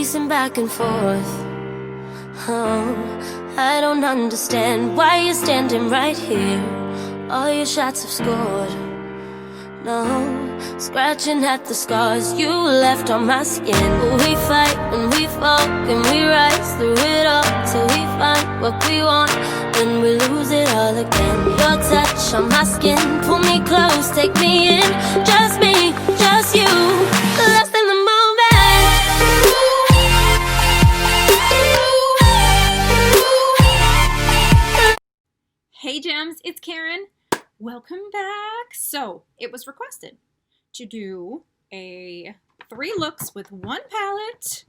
pacing back and forth. Oh, I don't understand why you're standing right here. All your shots have scored. No, scratching at the scars you left on my skin. We fight and we fall and we rise through it all till we find what we want, then we lose it all again. Your touch on my skin, pull me close, take me in. Just me, just you, lost in the moment. Hey gems, it's Karen. Welcome back. So it was requested to do a 3 looks with 1 palette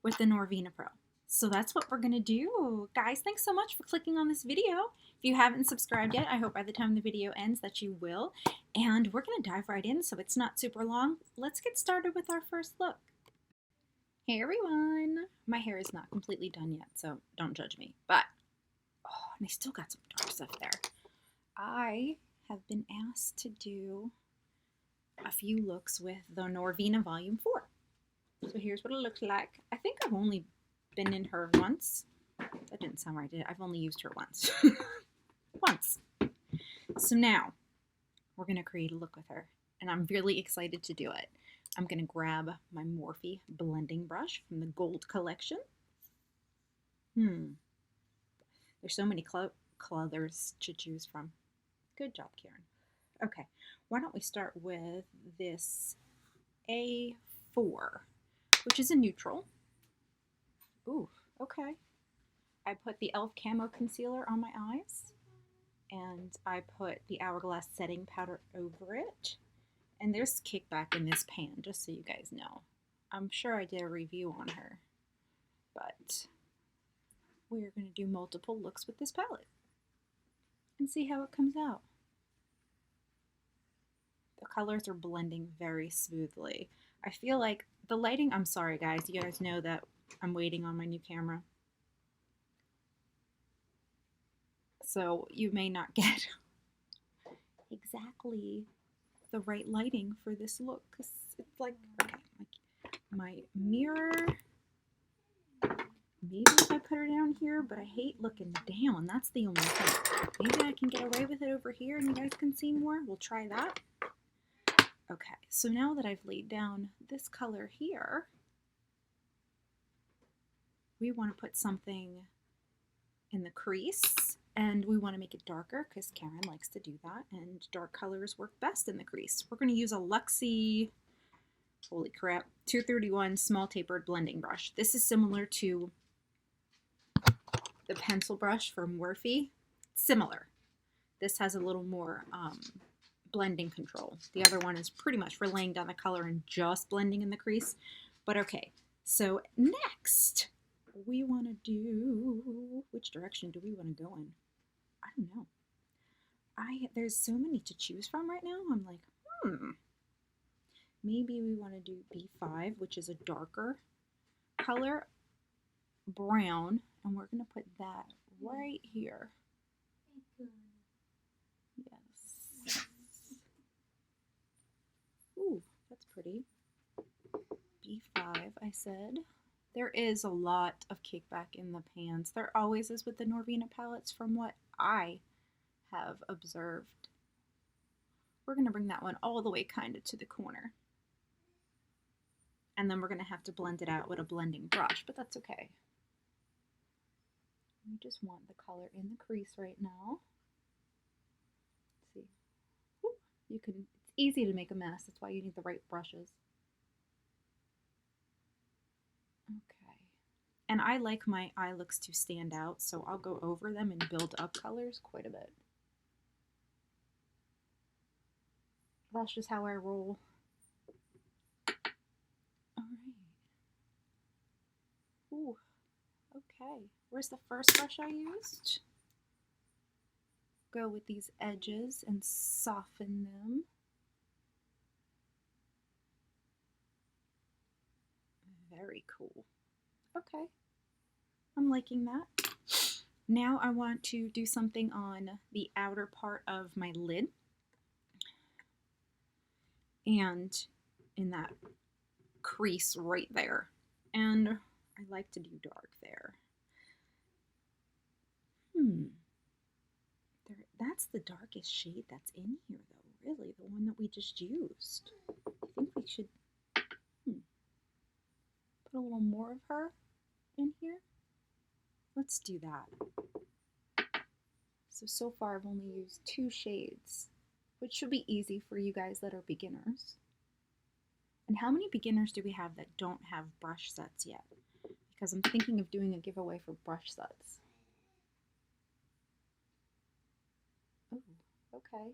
with the Norvina Pro. So that's what we're gonna do. Guys, thanks so much for clicking on this video. If you haven't subscribed yet, I hope by the time the video ends that you will. And we're gonna dive right in so it's not super long. Let's get started with our first look. Hey everyone. My hair is not completely done yet, so don't judge me. But, oh, and I still got some dark stuff there. I have been asked to do a few looks with the Norvina Volume 4. So here's what it looks like. I think I've only been in her once. That didn't sound right, did it? I've only used her once. Once. So now, we're going to create a look with her. And I'm really excited to do it. I'm going to grab my Morphe blending brush from the Gold Collection. There's so many colors to choose from. Good job, Karen. Okay, why don't we start with this A4, which is a neutral. Ooh, okay. I put the e.l.f. Camo Concealer on my eyes, and I put the Hourglass Setting Powder over it. And there's kickback in this pan, just so you guys know. I'm sure I did a review on her, but we're going to do multiple looks with this palette and see how it comes out. The colors are blending very smoothly. I feel like the lighting, I'm sorry guys, you guys know that I'm waiting on my new camera. So you may not get exactly the right lighting for this look, because it's like, okay, my mirror, maybe if I put her down here, but I hate looking down. That's the only thing. Maybe I can get away with it over here and you guys can see more. We'll try that. Okay, so now that I've laid down this color here, we want to put something in the crease, and we want to make it darker because Karen likes to do that, and dark colors work best in the crease. We're going to use a Luxie, holy crap, 231 small tapered blending brush. This is similar to the pencil brush from Morphe. Similar. This has a little more blending control. The other one is pretty much for laying down the color and just blending in the crease. But okay, so next we want to do, which direction do we want to go in? I don't know. There's so many to choose from right now. I'm like, maybe we want to do B5, which is a darker color, brown, and we're going to put that right here. Yes. Ooh, that's pretty. B5, I said. There is a lot of kickback in the pans. There always is with the Norvina palettes from what I have observed. We're going to bring that one all the way kind of to the corner. And then we're going to have to blend it out with a blending brush, but that's okay. We just want the color in the crease right now. Let's see. Ooh, it's easy to make a mess. That's why you need the right brushes. Okay. And I like my eye looks to stand out, so I'll go over them and build up colors quite a bit. That's just how I roll. All right. Ooh, okay. Where's the first brush I used? Go with these edges and soften them. Very cool. Okay. I'm liking that. Now I want to do something on the outer part of my lid. And in that crease right there. And I like to do dark there. That's the darkest shade that's in here, though, really, the one that we just used. I think we should put a little more of her in here. Let's do that. So far I've only used 2 shades, which should be easy for you guys that are beginners. And how many beginners do we have that don't have brush sets yet? Because I'm thinking of doing a giveaway for brush sets. Oh, okay.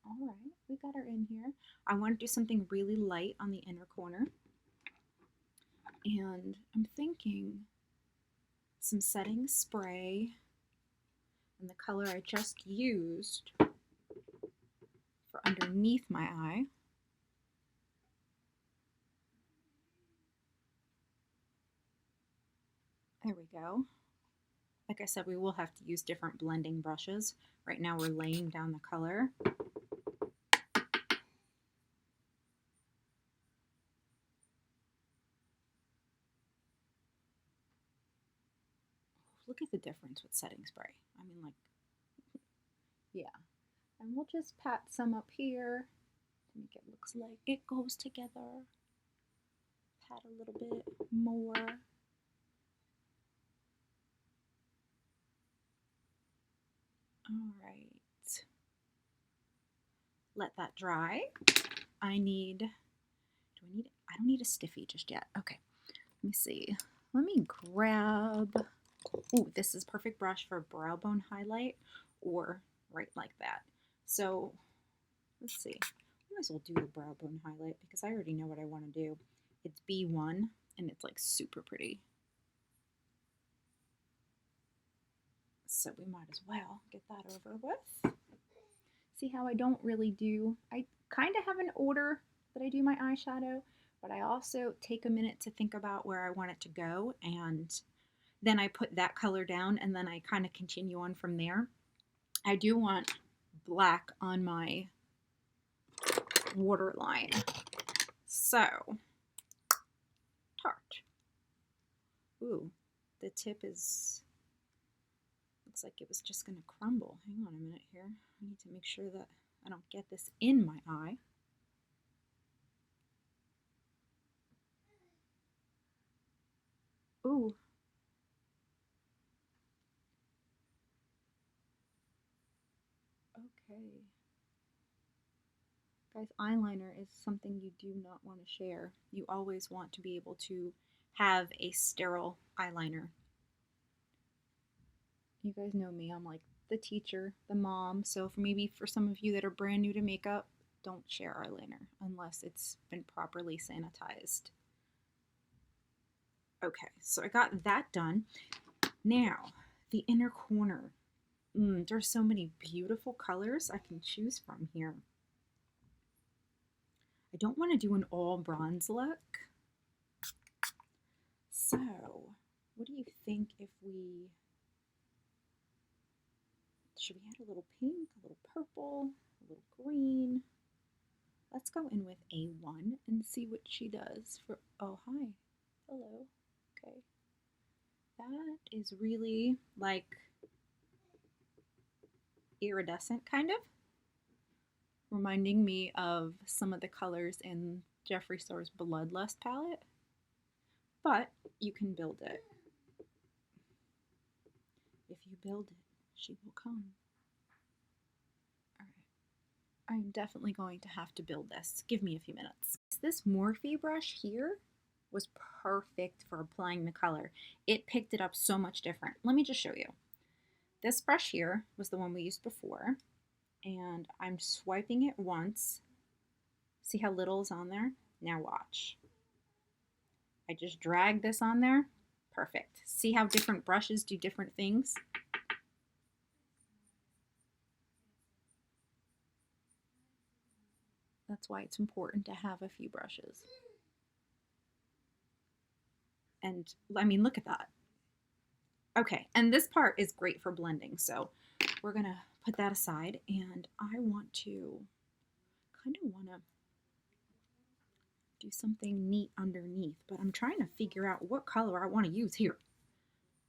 All right, we got her in here. I want to do something really light on the inner corner. And I'm thinking some setting spray and the color I just used for underneath my eye. There we go. Like I said, we will have to use different blending brushes. Right now we're laying down the color. Look at the difference with setting spray. I mean, like, yeah. And we'll just pat some up here to make it look like it goes together. Pat a little bit more. All right. Let that dry. I don't need a stiffy just yet. Okay, let me see. Let me grab, ooh, this is perfect brush for brow bone highlight or right like that. So let's see. I might as well do the brow bone highlight because I already know what I want to do. It's B1 and it's like super pretty. So we might as well get that over with. See how I don't really do, I kind of have an order that I do my eyeshadow, but I also take a minute to think about where I want it to go, and then I put that color down and then I kind of continue on from there. I do want black on my waterline. So, Tarte. Ooh, the tip is, looks like it was just going to crumble. Hang on a minute here. I need to make sure that I don't get this in my eye. Ooh. Okay. Guys, eyeliner is something you do not want to share. You always want to be able to have a sterile eyeliner. You guys know me, I'm like the teacher, the mom, so for some of you that are brand new to makeup, don't share eyeliner unless it's been properly sanitized. Okay, so I got that done. Now, the inner corner. There's so many beautiful colors I can choose from here. I don't want to do an all bronze look. So, what do you think if should we add a little pink, a little purple, a little green? Let's go in with A1 and see what she does for, oh, hi, hello, okay. That is really like iridescent kind of, reminding me of some of the colors in Jeffree Star's Bloodlust palette, but you can build it. If you build it, she will come. All right, I'm definitely going to have to build this. Give me a few minutes. This Morphe brush here was perfect for applying the color. It picked it up so much different. Let me just show you. This brush here was the one we used before, and I'm swiping it once. See how little is on there? Now watch. I just drag this on there. Perfect. See how different brushes do different things? That's why it's important to have a few brushes. And I mean, look at that. Okay, and this part is great for blending, so we're gonna put that aside, and I want to do something neat underneath, but I'm trying to figure out what color I want to use here.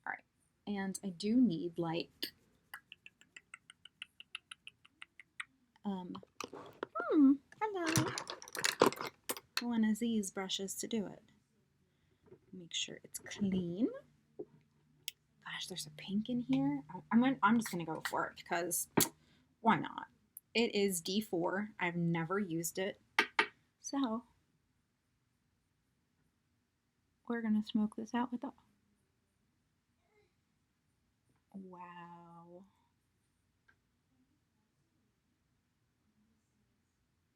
All right, and I do need like hello, one of these brushes to do it. Make sure it's clean. Gosh, there's a pink in here. I'm just gonna go for it because why not? It is D4. I've never used it, so we're gonna smoke this out with that. Wow.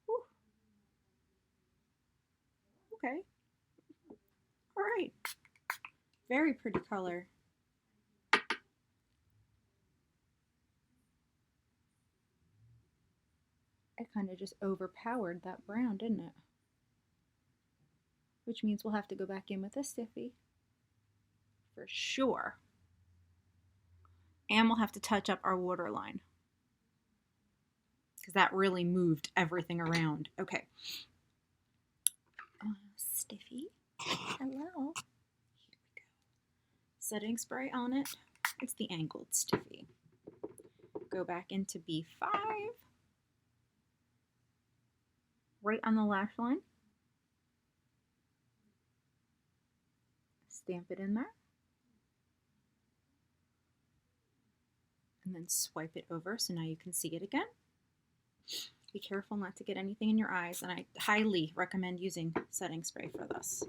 Whew. Okay. All right. Very pretty color. It kind of just overpowered that brown, didn't it? Which means we'll have to go back in with a stiffy for sure. And we'll have to touch up our waterline because that really moved everything around. Okay. Stiffy. Hello. Here we go. Setting spray on it. It's the angled stiffy. Go back into B5. Right on the lash line. Stamp it in there. And then swipe it over so now you can see it again. Be careful not to get anything in your eyes, and I highly recommend using setting spray for this.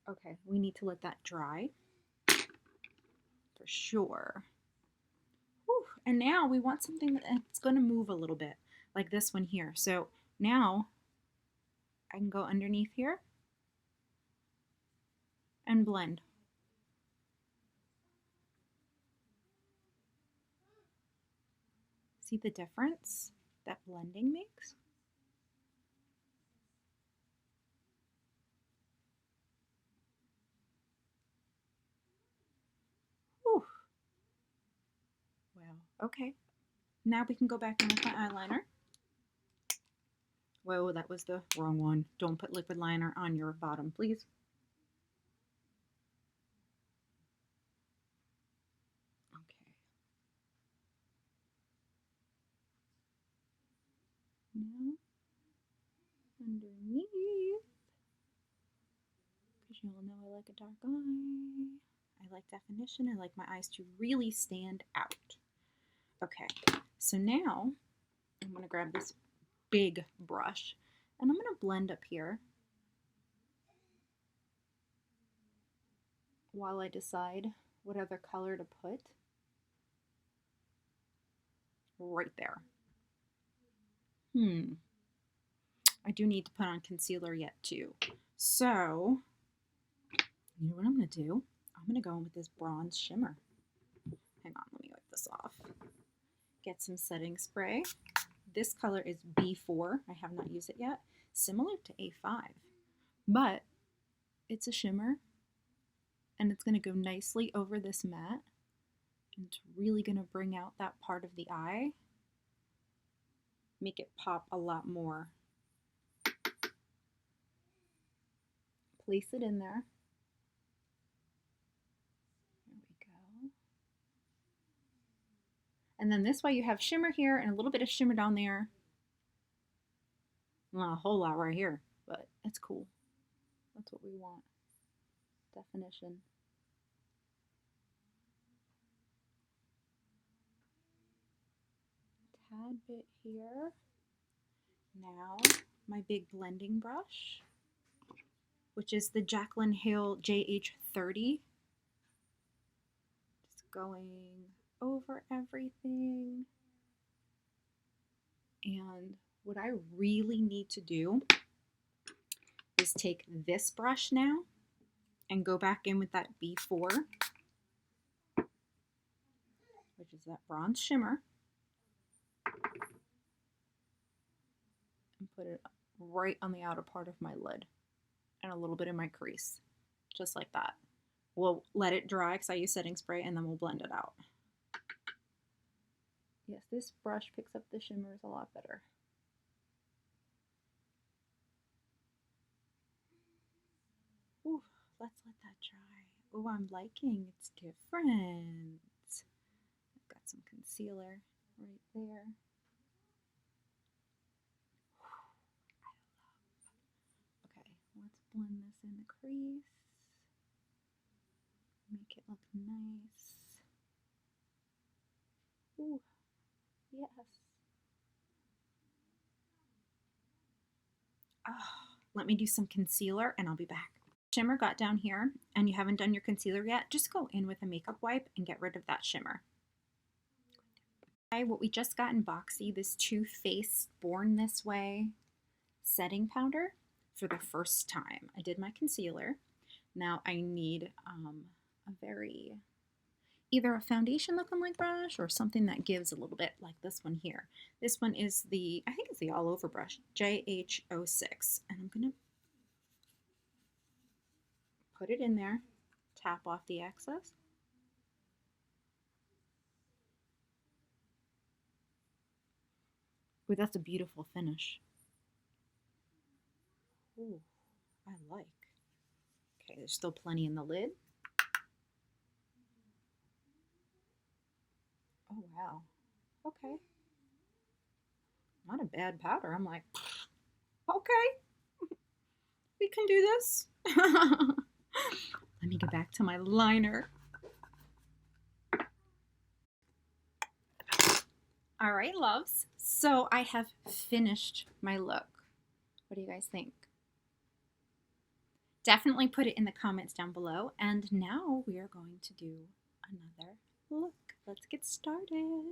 Okay, we need to let that dry for sure. Whew. And now we want something that's going to move a little bit, like this one here. So now I can go underneath here and blend. See the difference that blending makes? Whew. Wow, okay. Now we can go back in with my eyeliner. Whoa, that was the wrong one. Don't put liquid liner on your bottom, please. Okay. Now, underneath, because you all know I like a dark eye. I like definition. I like my eyes to really stand out. Okay, so now I'm going to grab this big brush and I'm going to blend up here while I decide what other color to put. Right there. I do need to put on concealer yet too. So, you know what I'm going to do? I'm going to go in with this bronze shimmer. Hang on, let me wipe this off. Get some setting spray. This color is B4. I have not used it yet. Similar to A5, but it's a shimmer and it's going to go nicely over this matte. And it's really going to bring out that part of the eye. Make it pop a lot more. Place it in there. There we go. And then this way you have shimmer here and a little bit of shimmer down there. Not a whole lot right here, but it's cool. That's what we want. Definition. Tad bit here. Now my big blending brush, which is the Jaclyn Hill JH30. Just going over everything. And what I really need to do is take this brush now and go back in with that B4, which is that bronze shimmer, and put it right on the outer part of my lid and a little bit in my crease, just like that. We'll let it dry because I use setting spray, and then we'll blend it out. Yes, this brush picks up the shimmers a lot better. Ooh, let's let that dry. Oh, I'm liking it's different. I've got some concealer right there. Okay, let's blend this in the crease. Make it look nice. Ooh, yes. Oh, let me do some concealer and I'll be back. Shimmer got down here and you haven't done your concealer yet, just go in with a makeup wipe and get rid of that shimmer. What we just got in Boxy, this Too Faced Born This Way setting powder for the first time. I did my concealer. Now I need either a foundation looking like brush or something that gives a little bit like this one here. This one is I think it's the all over brush, JH06. And I'm gonna put it in there, tap off the excess. Ooh, that's a beautiful finish. Ooh, I like. Okay, there's still plenty in the lid. Oh, wow. Okay. Not a bad powder. I'm like, okay, we can do this. Let me get back to my liner. All right, loves. So I have finished my look. What do you guys think? Definitely put it in the comments down below. And now we are going to do another look. Let's get started.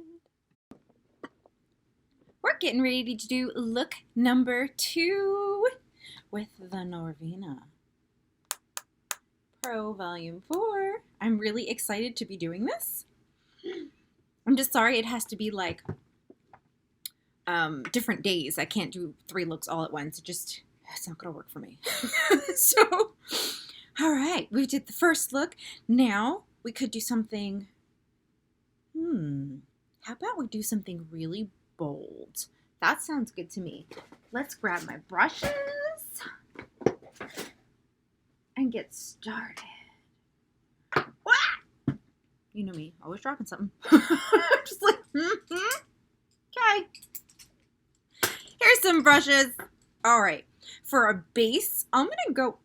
We're getting ready to do look number 2 with the Norvina Pro Volume 4. I'm really excited to be doing this. I'm just sorry it has to be like different days. I can't do 3 looks all at once. It's not gonna work for me. So, all right, we did the first look. Now we could do something, how about we do something really bold? That sounds good to me. Let's grab my brushes and get started. Wah! You know me, always dropping something. Just like, okay. Here's some brushes. All right, for a base, I'm gonna go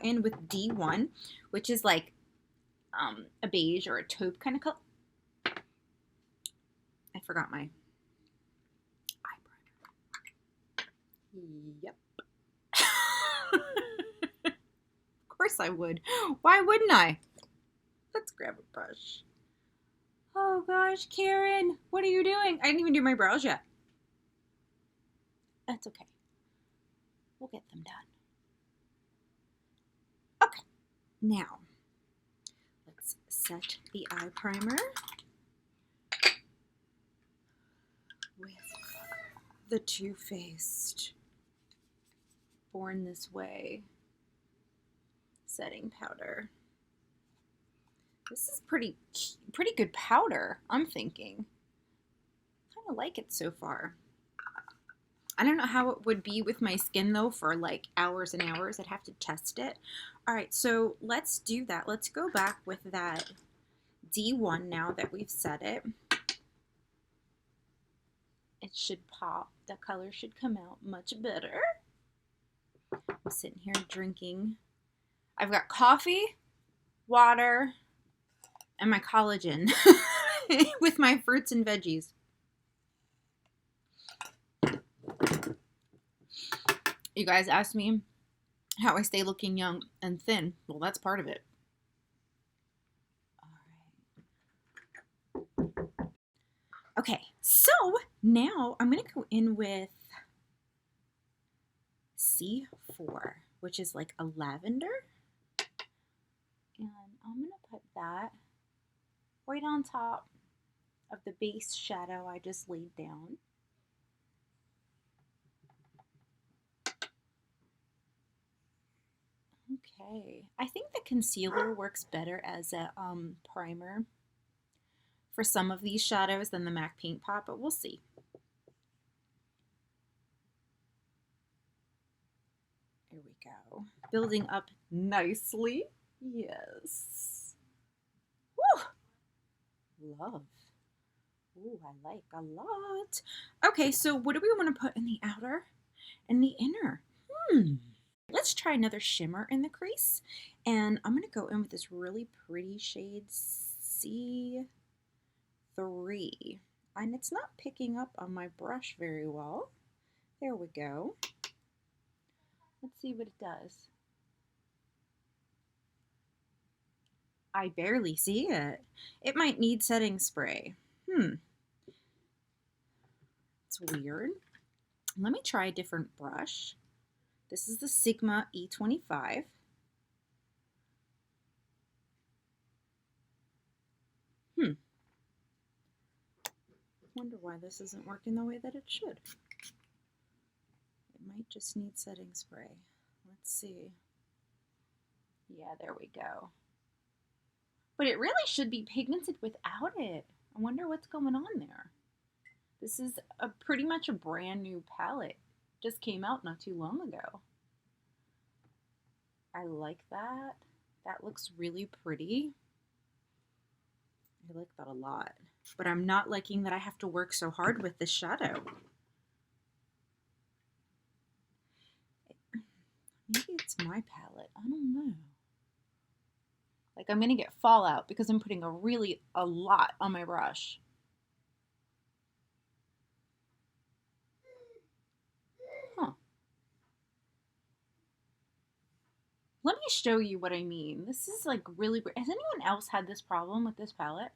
in with D1, which is like a beige or a taupe kind of color. I forgot my eye primer. Yep. Of course I would. Why wouldn't I? Let's grab a brush. Oh gosh, Karen, what are you doing? I didn't even do my brows yet. That's okay. We'll get them done. Okay, now let's set the eye primer with the Too Faced Born This Way setting powder. This is pretty good powder, I'm thinking. Kind of like it so far. I don't know how it would be with my skin though for like hours and hours. I'd have to test it. All right, so let's do that. Let's go back with that D1 now that we've set it. It should pop. The color should come out much better. I'm sitting here drinking. I've got coffee, water, and my collagen with my fruits and veggies. You guys asked me how I stay looking young and thin. Well, that's part of it. All right. Okay, so now I'm going to go in with C4, which is like a lavender. And I'm going to put that right on top of the base shadow I just laid down. Okay, I think the concealer works better as a primer for some of these shadows than the MAC Paint Pot, but we'll see. There we go. Building up nicely. Yes. Woo! Love. Ooh, I like a lot. Okay, so what do we want to put in the outer and the inner? Let's try another shimmer in the crease. And I'm going to go in with this really pretty shade C3. And it's not picking up on my brush very well. There we go. Let's see what it does. I barely see it. It might need setting spray. It's weird. Let me try a different brush. This is the Sigma E25. Wonder why this isn't working the way that it should. It might just need setting spray. Let's see. Yeah, there we go. But it really should be pigmented without it. I wonder what's going on there. This is pretty much a brand new palette. Just came out not too long ago. I like that. That looks really pretty. I like that a lot. But I'm not liking that I have to work so hard with this shadow. Maybe it's my palette. I don't know. Like I'm going to get fallout because I'm putting a lot on my brush. Huh. Let me show you what I mean. This is like really weird. Has anyone else had this problem with this palette?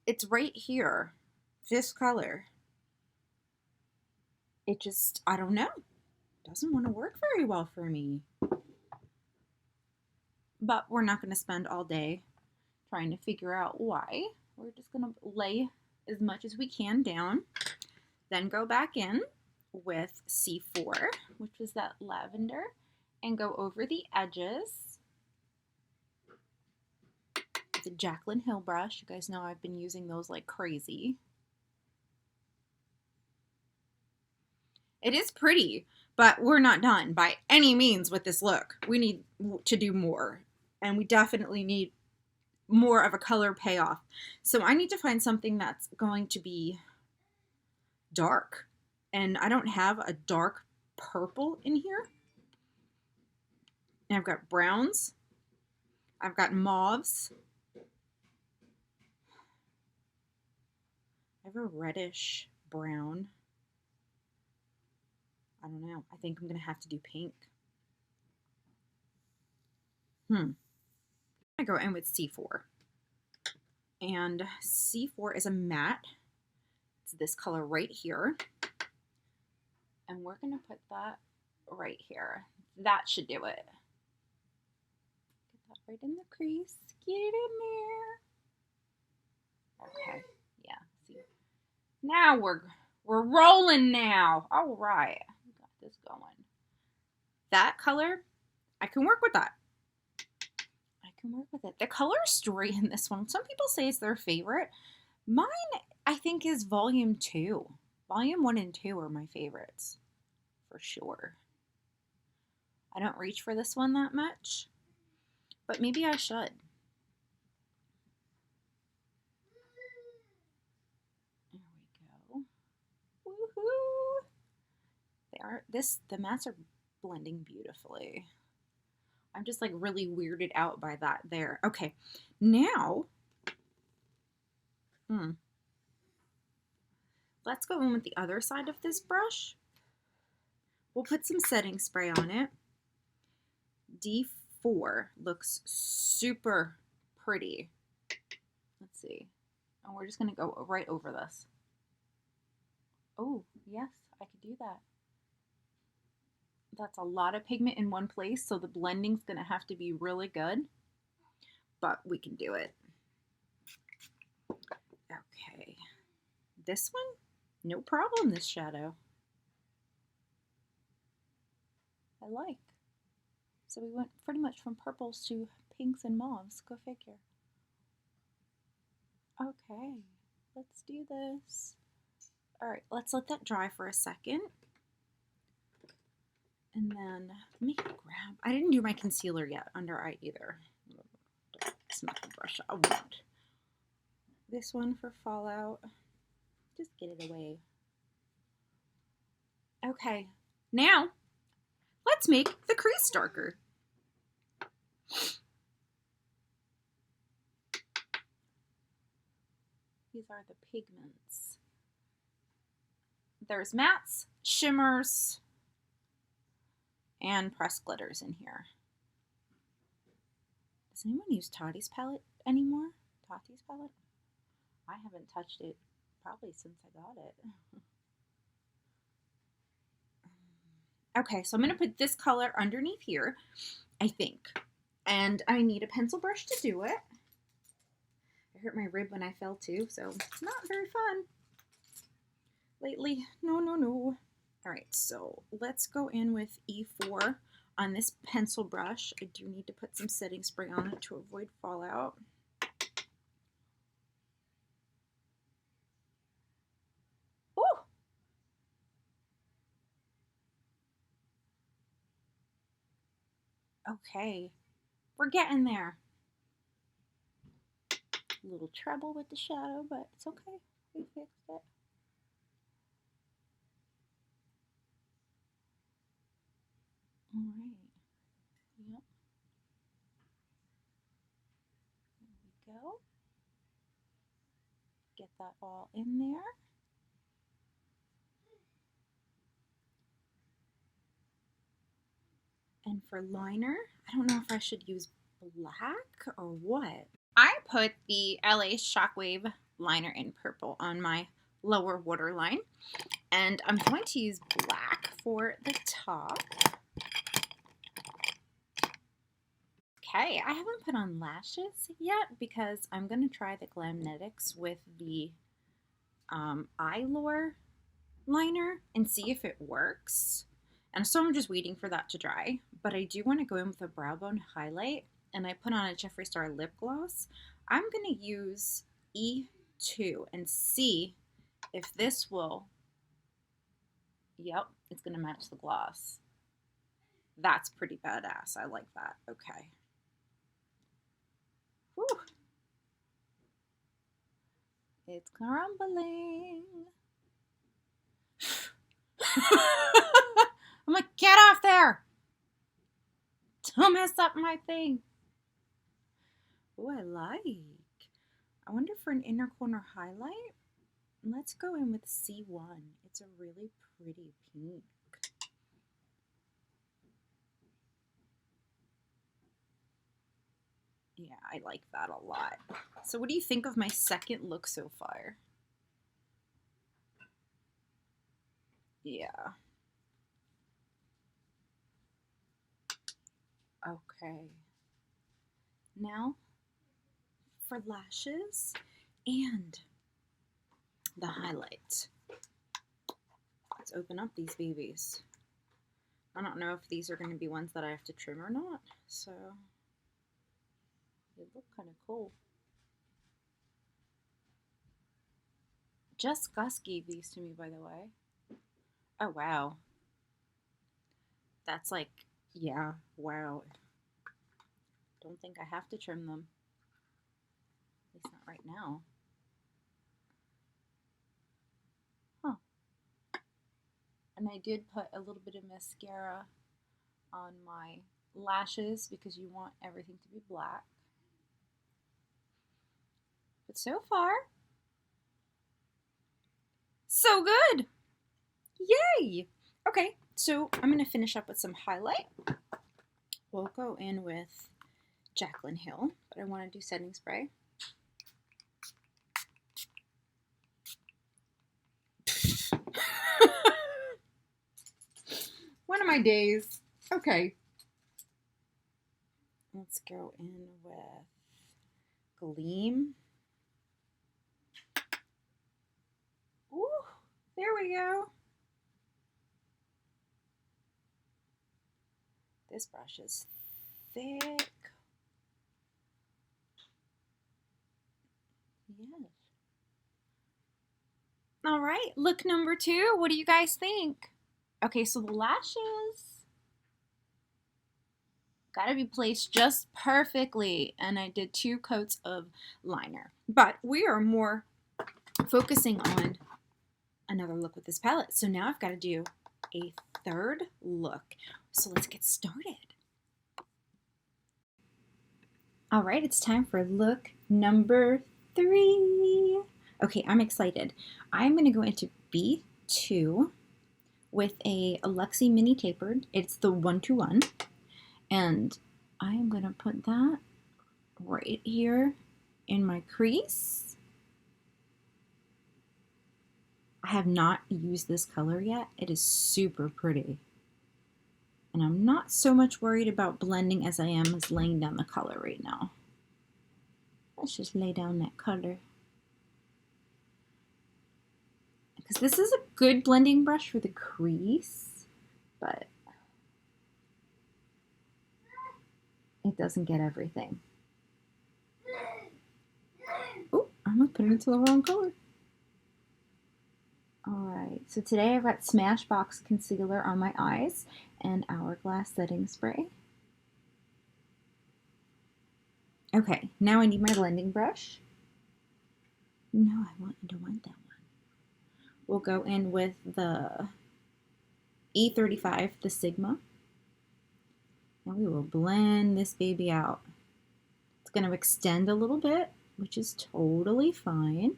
It's right here. This color. It just, I don't know. Doesn't want to work very well for me. But we're not going to spend all day trying to figure out why. We're just going to lay as much as we can down, then go back in with C4, which is that lavender, and go over the edges with a Jaclyn Hill brush. You guys know I've been using those like crazy. It is pretty, but we're not done by any means with this look. We need to do more, and we definitely need more of a color payoff. So I need to find something that's going to be dark, and I don't have a dark purple in here. And I've got browns. I've got mauves. I have a reddish brown. I don't know. I think I'm going to have to do pink. I'm going to go in with C4. And C4 is a matte. It's this color right here. And we're going to put that right here. That should do it. Get that right in the crease. Get it in there. Okay. Yeah. See. Now we're rolling now. All right. We got this going. That color, I can work with that. I can work with it. The color story in this one, some people say it's their favorite. Mine, I think, is volume 2. Volume 1 and 2 are my favorites, for sure. I don't reach for this one that much, but maybe I should. There we go. Woohoo! The mattes are blending beautifully. I'm just like really weirded out by that there. Okay, now, let's go in with the other side of this brush. We'll put some setting spray on it. D4 looks super pretty. Let's see. And we're just going to go right over this. Oh, yes, I could do that. That's a lot of pigment in one place, so the blending's going to have to be really good. But we can do it. Okay. This one, no problem, this shadow. I like. So we went pretty much from purples to pinks and mauves. Go figure. Okay, let's do this. All right, let's let that dry for a second. And then let me grab, I didn't do my concealer yet under eye either. It's not the brush I want. This one for Fallout. Just get it away. Okay, now let's make the crease darker. These are the pigments. There's mattes, shimmers, and pressed glitters in here. Does anyone use Tati's palette anymore? Tati's palette? I haven't touched it probably since I got it. Okay, so I'm going to put this color underneath here, I think. And I need a pencil brush to do it. I hurt my rib when I fell too, so it's not very fun lately. No. All right, so let's go in with E4 on this pencil brush. I do need to put some setting spray on it to avoid fallout. Ooh! Okay, we're getting there. A little trouble with the shadow, but it's okay. We fixed it. All right. Yep. There we go. Get that all in there. And for liner, I don't know if I should use black or what. I put the LA Shockwave liner in purple on my lower waterline. And I'm going to use black for the top. Okay, I haven't put on lashes yet because I'm going to try the Glamnetics with the Allure liner and see if it works. And so I'm just waiting for that to dry. But I do want to go in with a brow bone highlight, and I put on a Jeffree Star lip gloss. I'm going to use E2 and see if this will, yep, it's going to match the gloss. That's pretty badass. I like that. Okay. Whew. It's crumbling. I'm like, get off there. Don't mess up my thing. Oh, I like. I wonder for an inner corner highlight. Let's go in with C1. It's a really pretty pink. Yeah, I like that a lot. So what do you think of my second look so far? Yeah. Okay. Now for lashes and the highlight. Let's open up these babies. I don't know if these are going to be ones that I have to trim or not, so they look kind of cool. Just Gus gave these to me, by the way. Oh, wow. That's like, yeah, wow. Don't think I have to trim them. At least not right now. Huh. And I did put a little bit of mascara on my lashes because you want everything to be black. But so far, so good. Yay! Okay, so I'm going to finish up with some highlight. We'll go in with Jaclyn Hill, but I want to do setting spray. One of my days. Okay. Let's go in with Gleam. Ooh, there we go. This brush is thick. Yes. All right, look number 2. What do you guys think? Okay, so the lashes gotta be placed just perfectly, and I did 2 coats of liner. But we are more focusing on another look with this palette. So now I've got to do a 3rd look. So let's get started. All right, it's time for look number 3. Okay, I'm excited. I'm going to go into B2 with a Luxie Mini Tapered. It's the 1-to-1. And I'm going to put that right here in my crease. I have not used this color yet. It is super pretty. And I'm not so much worried about blending as I am as laying down the color right now. Let's just lay down that color. Because this is a good blending brush for the crease, but it doesn't get everything. Oh, I'm gonna put it into the wrong color. Alright, so today I've got Smashbox Concealer on my eyes and Hourglass Setting Spray. Okay, now I need my blending brush. No, I don't want that one. We'll go in with the E35, the Sigma. And we will blend this baby out. It's going to extend a little bit, which is totally fine.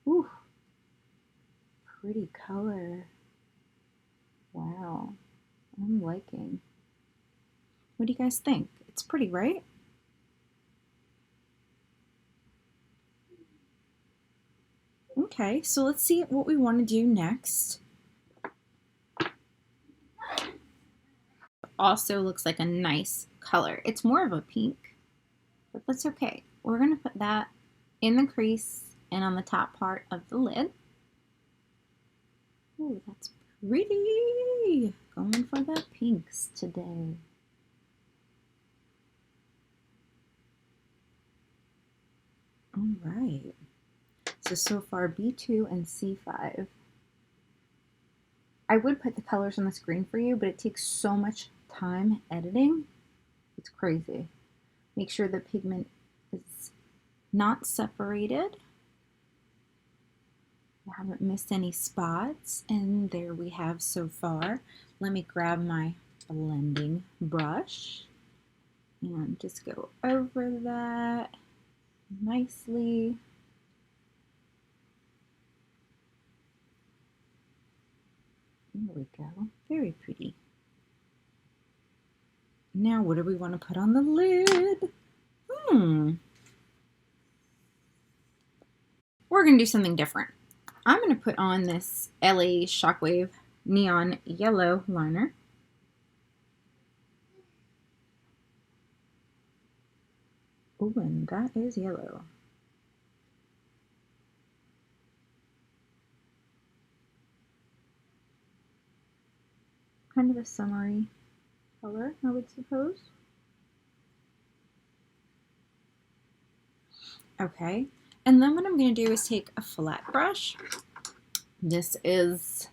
Ooh, pretty color. Wow, I'm liking. What do you guys think? It's pretty, right? Okay, so let's see what we want to do next. Also looks like a nice color. It's more of a pink, but that's okay. We're going to put that in the crease and on the top part of the lid. Ooh, that's pretty. Going for the pinks today. All right. So far B2 and C5. I would put the colors on the screen for you, but it takes so much time editing. It's crazy. Make sure the pigment is not separated. I haven't missed any spots, and there we have so far. Let me grab my blending brush and just go over that nicely. There we go. Very pretty. Now what do we want to put on the lid? We're going to do something different. I'm going to put on this LA Shockwave Neon Yellow liner. Ooh, and that is yellow. Kind of a summery color, I would suppose. Okay, and then what I'm going to do is take a flat brush. This is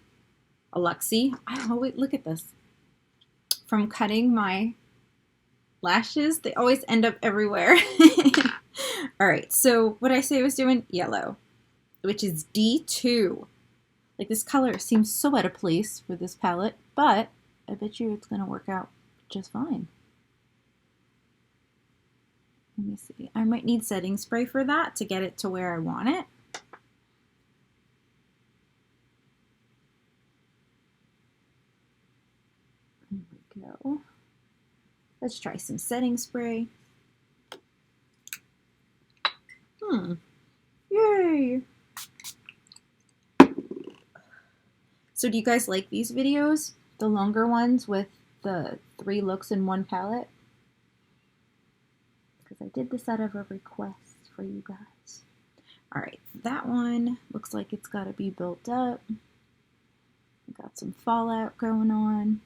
a Luxie. Oh, wait, look at this. From cutting my lashes, they always end up everywhere. All right, so what I say I was doing, yellow, which is D2. Like, this color seems so out of place for this palette, but I bet you it's going to work out just fine. Let me see. I might need setting spray for that to get it to where I want it. There we go. Let's try some setting spray. Yay! So do you guys like these videos? The longer ones with the 3 looks in one palette? Because I did this out of a request for you guys. Alright, that one looks like it's got to be built up. Got some fallout going on.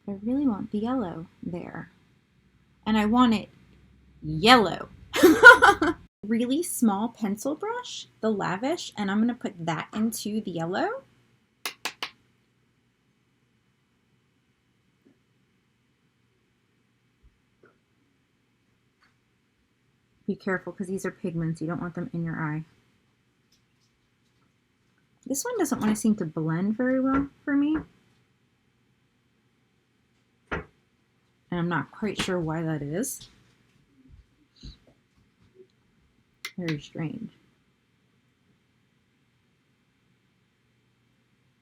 I really want the yellow there. And I want it yellow. Really small pencil brush, the Lavish, and I'm going to put that into the yellow. Be careful because these are pigments. You don't want them in your eye. This one doesn't want to seem to blend very well for me. And I'm not quite sure why that is. Very strange.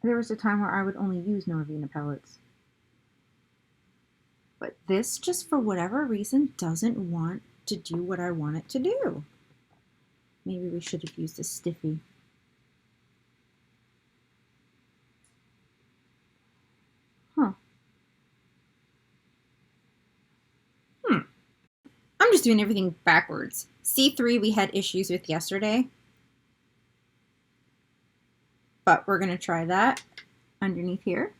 There was a time where I would only use Norvina palettes. But this, just for whatever reason, doesn't want to do what I want it to do. Maybe we should have used a stiffy. Huh. I'm just doing everything backwards. C3 we had issues with yesterday. But we're going to try that underneath here.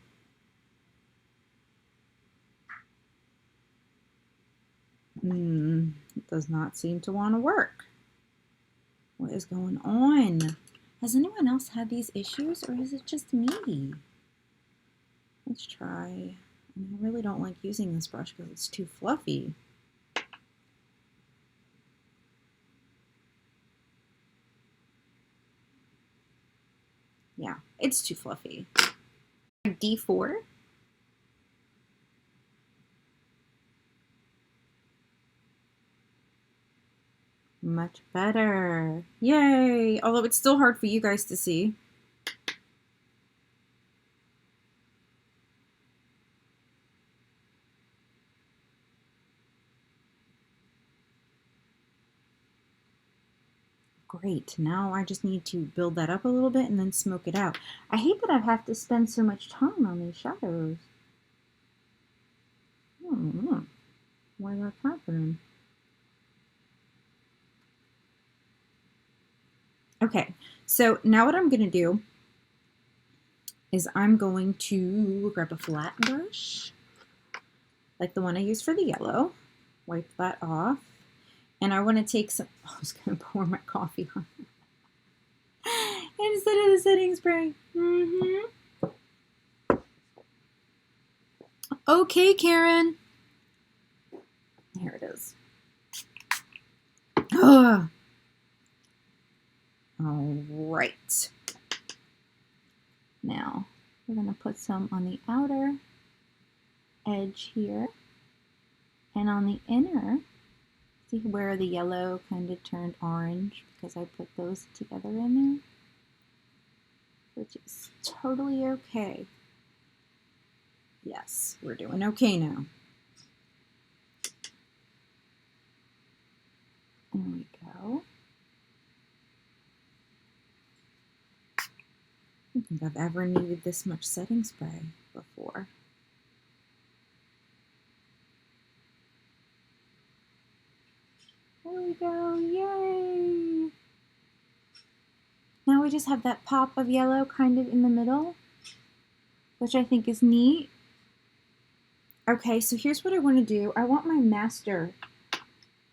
It does not seem to want to work. What is going on? Has anyone else had these issues, or is it just me? Let's try. I really don't like using this brush because it's too fluffy. Yeah, it's too fluffy. D4. Much better. Yay! Although it's still hard for you guys to see. Great. Now I just need to build that up a little bit and then smoke it out. I hate that I have to spend so much time on these shadows. I don't know why that's happening. Okay, so now what I'm going to do is I'm going to grab a flat brush, like the one I used for the yellow, wipe that off, and I want to take some, I was going to pour my coffee on instead of the setting spray. Okay, Karen. Here it is. Ugh. All right. Now, we're going to put some on the outer edge here. And on the inner, see where the yellow kind of turned orange because I put those together in there? Which is totally okay. Yes, we're doing okay now. There we go. I don't think I've ever needed this much setting spray before. There we go, yay! Now we just have that pop of yellow kind of in the middle, which I think is neat. Okay, so here's what I want to do. I want my master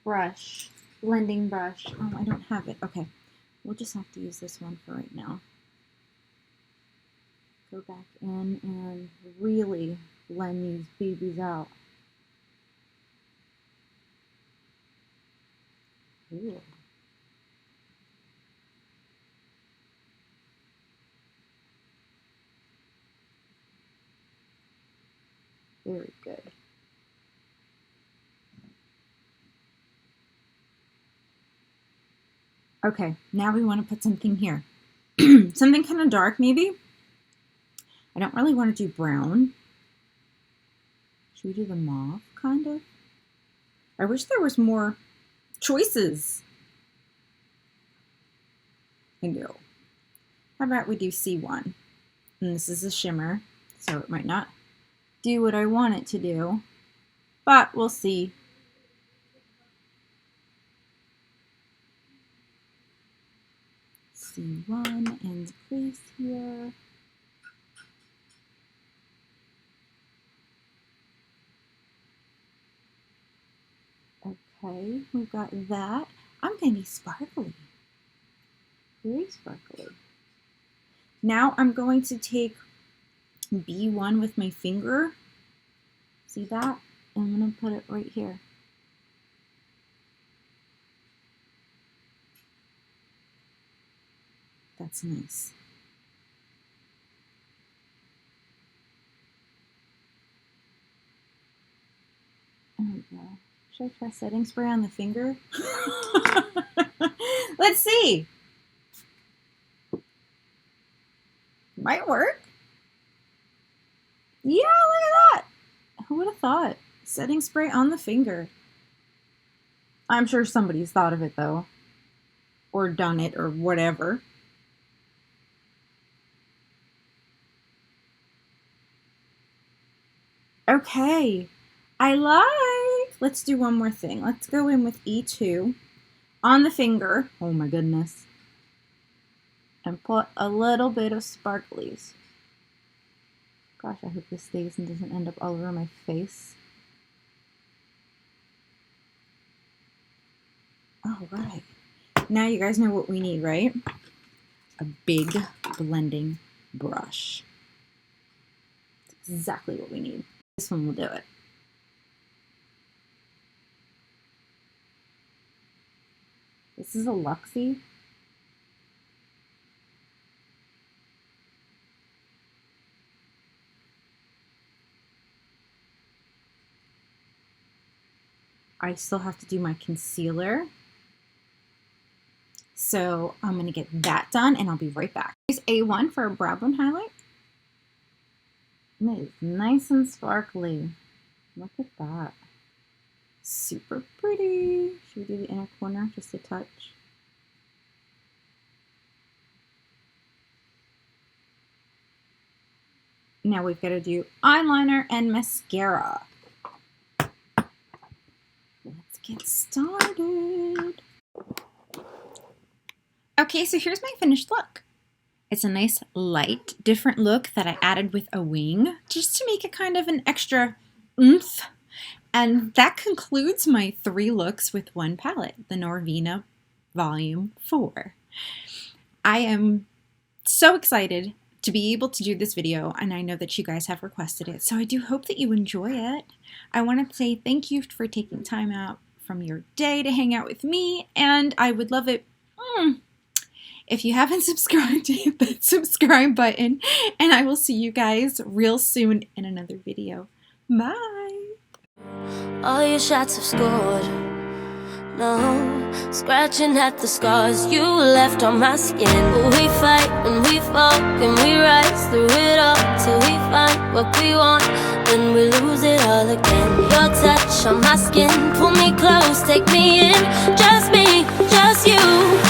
brush, blending brush. Oh, I don't have it. Okay, we'll just have to use this one for right now. Go back in and really blend these babies out. Ooh. Very good. Okay, now we want to put something here. Something kind of dark, maybe. I don't really want to do brown. Should we do the mauve, kind of? I wish there was more choices. I do. How about we do C1? And this is a shimmer, so it might not do what I want it to do, but we'll see. C1 and crease here. Okay, we've got that. I'm going to be sparkly. Very sparkly. Now I'm going to take B1 with my finger. See that? I'm going to put it right here. That's nice. There we go. Should I try setting spray on the finger? Let's see. Might work. Yeah, look at that. Who would have thought? Setting spray on the finger. I'm sure somebody's thought of it though. Or done it or whatever. Okay. I like. Let's do one more thing. Let's go in with E2 on the finger. Oh my goodness. And put a little bit of sparklies. Gosh, I hope this stays and doesn't end up all over my face. All right. Now you guys know what we need, right? A big blending brush. That's exactly what we need. This one will do it. This is a Luxie. I still have to do my concealer. So I'm going to get that done and I'll be right back. Use A1 for a brow bone highlight. And it is nice and sparkly. Look at that. Super pretty. Should we do the inner corner just a touch? Now we've got to do eyeliner and mascara. Let's get started. Okay, so here's my finished look. It's a nice, light, different look that I added with a wing, just to make it kind of an extra oomph. And that concludes my 3 looks with one palette, the Norvina Volume 4. I am so excited to be able to do this video, and I know that you guys have requested it, so I do hope that you enjoy it. I want to say thank you for taking time out from your day to hang out with me, and I would love it if you haven't subscribed, hit that subscribe button, and I will see you guys real soon in another video. Bye! All your shots have scored. No, scratching at the scars you left on my skin. But we fight and we fall and we rise through it all till we find what we want. Then we lose it all again. Your touch on my skin, pull me close, take me in. Just me, just you.